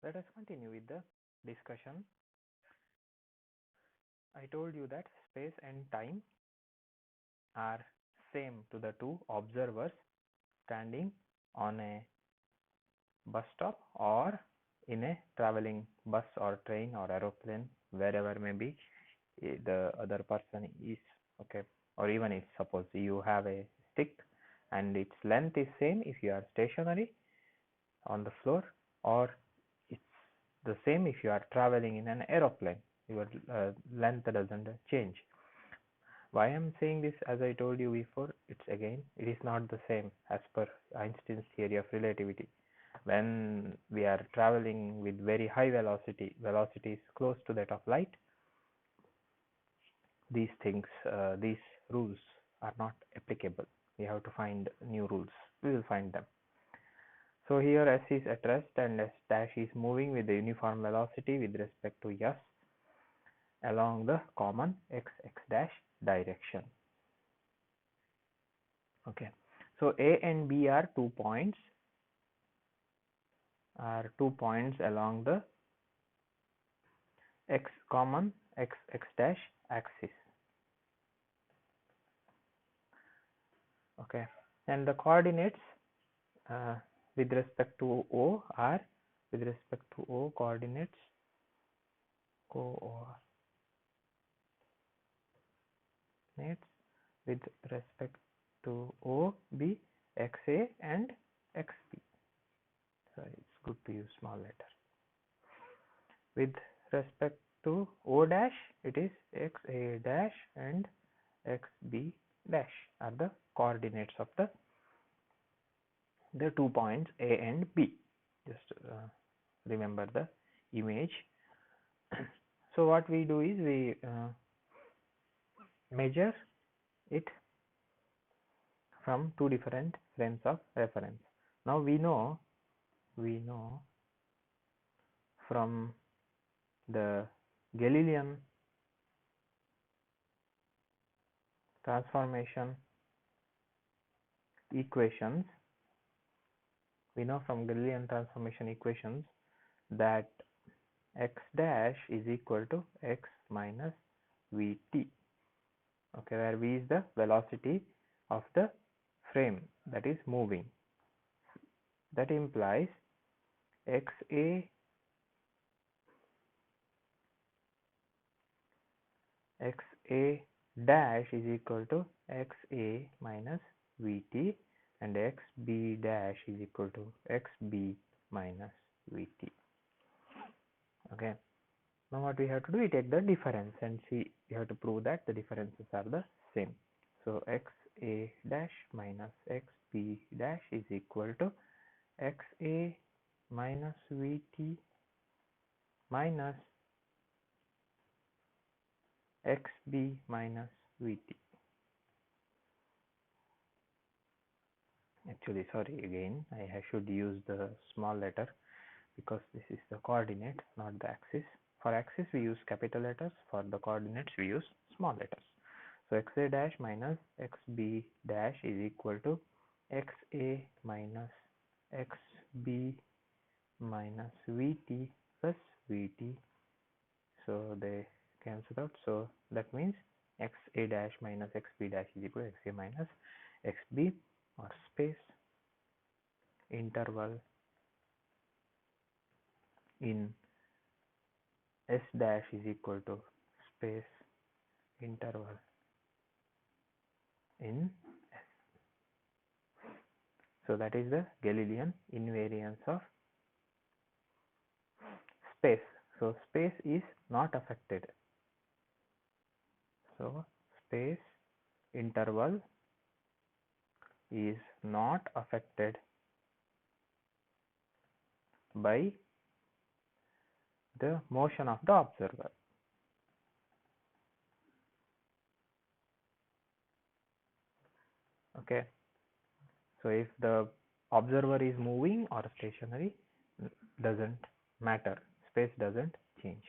Let us continue with the discussion. I told you that space and time are same to the two observers standing on a bus stop or in a traveling bus or train or aeroplane, wherever maybe the other person is. Okay, or even if suppose you have a stick and its length is same if you are stationary on the floor, or it's the same if you are traveling in an aeroplane, your length doesn't change. Why I'm saying this, as I told you before, it is not the same as per Einstein's theory of relativity. When we are traveling with very high velocity is close to that of light, these rules are not applicable. We have to find new rules. We will find them. So here S is at rest and S dash is moving with the uniform velocity with respect to S along the common x dash direction. Okay, so A and B are 2 points along the common x dash axis. Okay, and the coordinates with respect to O are coordinates with respect to O be XA and XB. Sorry, it's good to use small letter. With respect to O dash, it is XA dash and XB dash are the coordinates of the 2 points A and B. Just remember the image. So what we do is we measure it from 2 different frames of reference. Now we know from the Galilean transformation equations, that x dash is equal to x minus vt. Okay, where v is the velocity of the frame that is moving. That implies XA dash is equal to XA minus Vt and XB dash is equal to XB minus Vt. Okay, now what we have to do, we take the difference and see, we have to prove that the differences are the same. So XA dash minus XB dash is equal to XA minus Vt minus XB minus Vt. Actually, sorry, again I should use the small letter because this is the coordinate, not the axis. For axis we use capital letters, for the coordinates we use small letters. So XA dash minus XB dash is equal to XA minus XB minus Vt plus Vt. So they cancel out. So that means XA dash minus XB dash is equal to XA minus XB, or space interval in S dash is equal to space interval in S. So that is the Galilean invariance of space. So space is not affected. So space interval is not affected by the motion of the observer. Okay, so if the observer is moving or stationary, doesn't matter, space doesn't change.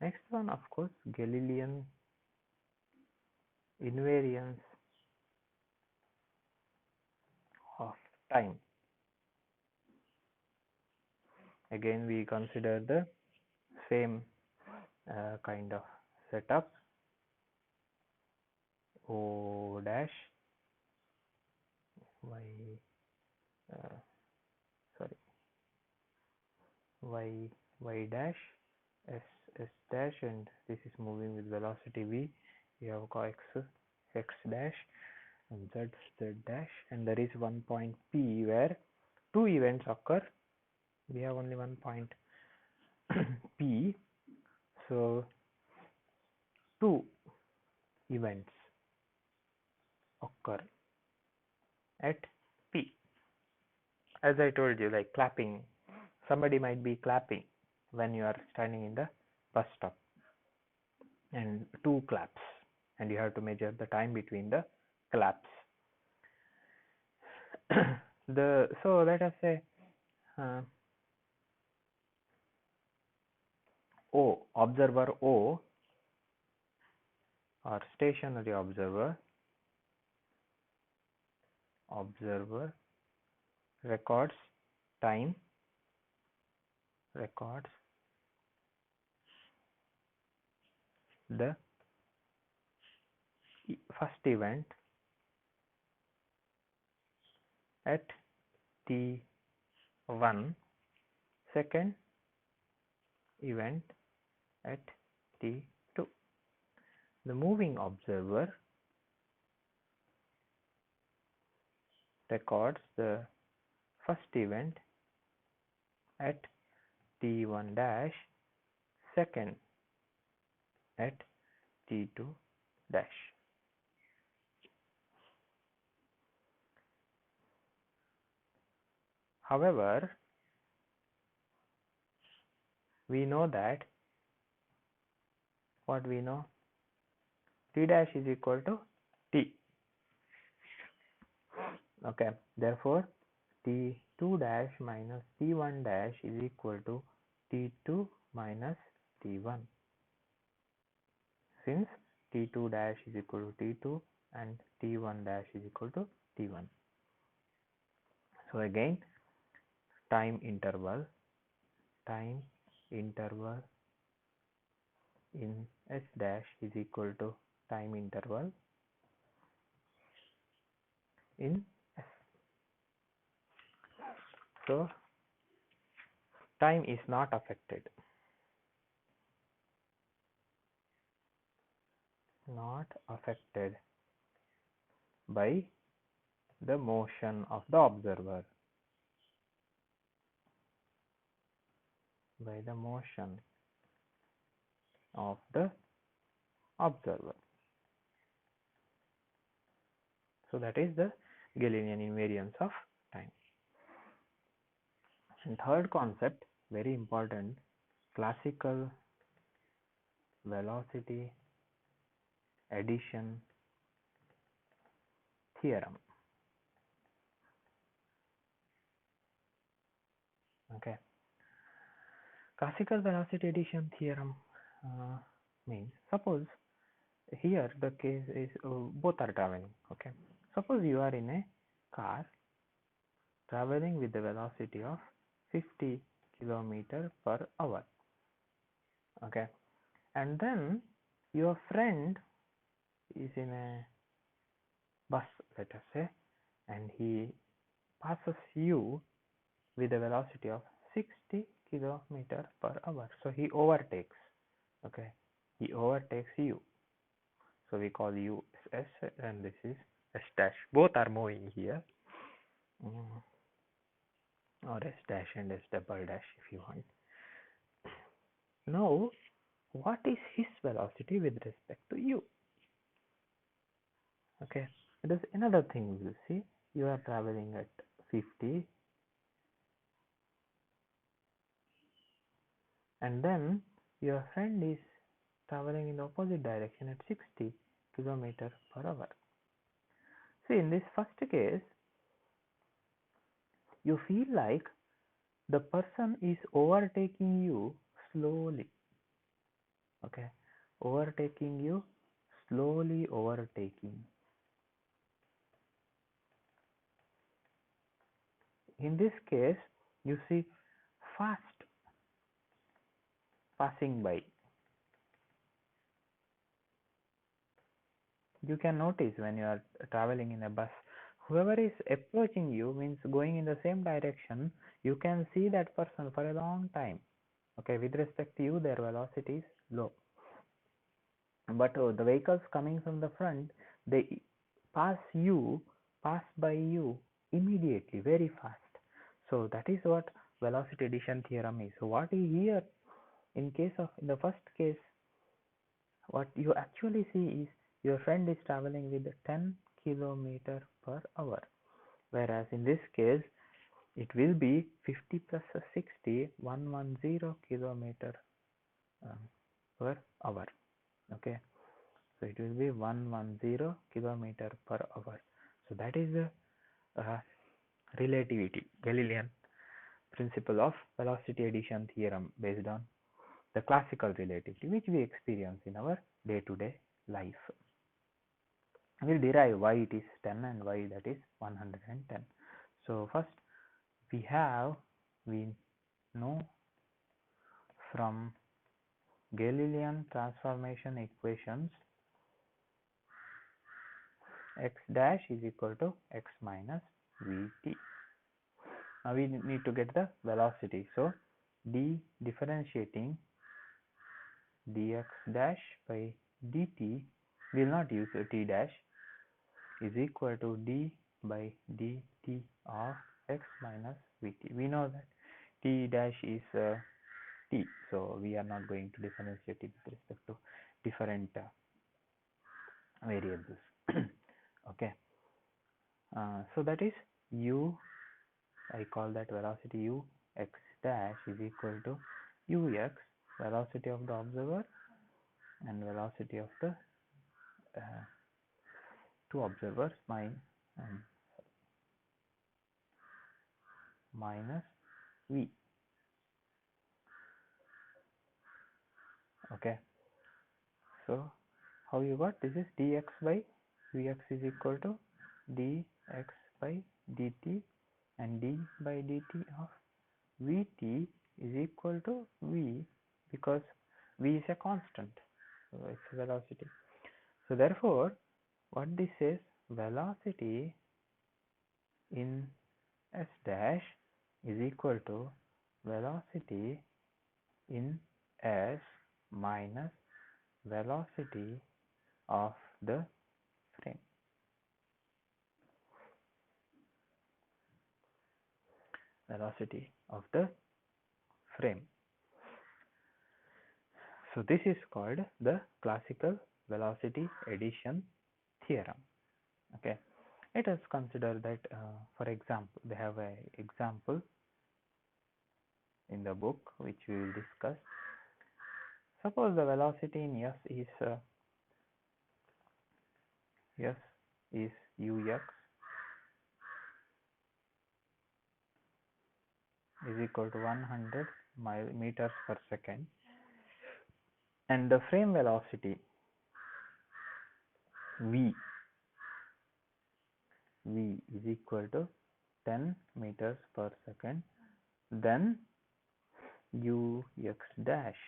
Next one, of course, Galilean invariance of time. Again we consider the same kind of setup. O dash y uh, sorry y dash s dash, and this is moving with velocity v. We have x dash and z dash, and there is one point P where two events occur. We have only one point P, so two events occur at P. As I told you, like clapping, somebody might be clapping when you are standing in the bus stop, and two claps, and you have to measure the time between the claps. So let us say O, observer O or stationary observer records time, records the first event at T1, second event at T2. The moving observer records the first event at T1 dash, second at T2 dash. However, we know that what we know, T dash is equal to T. Okay, therefore T2 dash minus T1 dash is equal to T2 minus T1, since T2 dash is equal to T2 and T1 dash is equal to T1. So again, time interval in S dash is equal to time interval in S. So time is not affected, by the motion of the observer, So that is the Galilean invariance of time. And third concept, very important, classical velocity addition theorem. Okay, classical velocity addition theorem means, suppose here the case is both are traveling. Okay, suppose you are in a car traveling with the velocity of 50 km per hour. Okay, and then your friend is in a bus, let us say, and he passes you with a velocity of 60 km per hour. So he overtakes. Okay, he overtakes you. So we call you S and this is S dash. Both are moving here. Or S dash and S double dash if you want. Now, what is his velocity with respect to you? Okay, there's another thing we will see. You are traveling at 50, and then your friend is traveling in the opposite direction at 60 km per hour. See, in this first case, you feel like the person is overtaking you slowly. Okay, overtaking you, slowly overtaking. In this case, you see fast passing by. You can notice when you are traveling in a bus, whoever is approaching you means going in the same direction, you can see that person for a long time. Okay, with respect to you, their velocity is low. But the vehicles coming from the front, they pass by you immediately, very fast. So that is what velocity addition theorem is. So what you hear in the first case, what you actually see is your friend is traveling with 10 kilometer per hour, whereas in this case it will be 50 plus 60, 110 kilometer per hour. Okay, so it will be 110 kilometer per hour. So that is the uh, relativity, Galilean principle of velocity addition theorem based on the classical relativity which we experience in our day-to-day life. We'll derive why it is 10 and why that is 110. So first we know from Galilean transformation equations x dash is equal to x minus vt. Now we need to get the velocity. So differentiating dx dash by dt, will not use t dash, is equal to d by dt of x minus vt. We know that t dash is t, so we are not going to differentiate it with respect to different variables. Okay, so that is u, I call that velocity u x dash is equal to ux, velocity of the observer, and velocity of the two observers minus v. Okay, so how you got this is dx by vx is equal to dx by dt, and d by dt of vt is equal to v, because v is a constant, so it's velocity. So therefore what this says, velocity in s dash is equal to velocity in s minus velocity of the frame. Velocity of the frame. So this is called the classical velocity addition theorem. Okay, let us consider that for example, they have an example in the book which we will discuss. Suppose the velocity in s is ux is equal to 100 meters per second, and the frame velocity v is equal to 10 meters per second, then ux dash,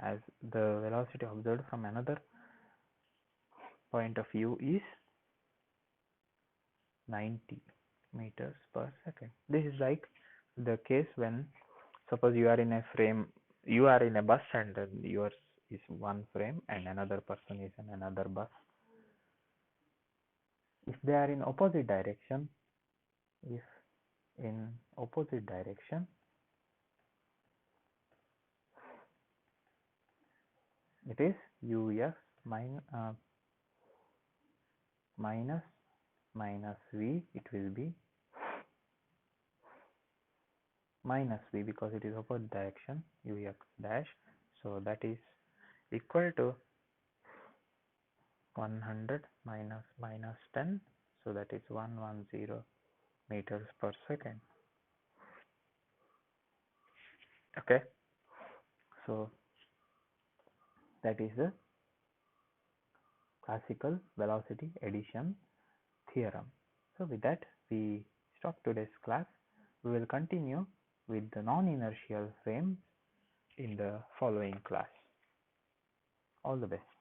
as the velocity observed from another point of view, is 90 meters per second. This is like the case when suppose you are in a frame, you are in a bus, and yours is one frame and another person is in another bus. If they are in opposite direction, it is ux minus v, it will be minus v because it is opposite direction, ux dash. So that is equal to 100 minus 10, so that is 110 meters per second. Okay, so that is the classical velocity addition theorem. So with that we stop today's class. We will continue with the non-inertial frames in the following class. All the best.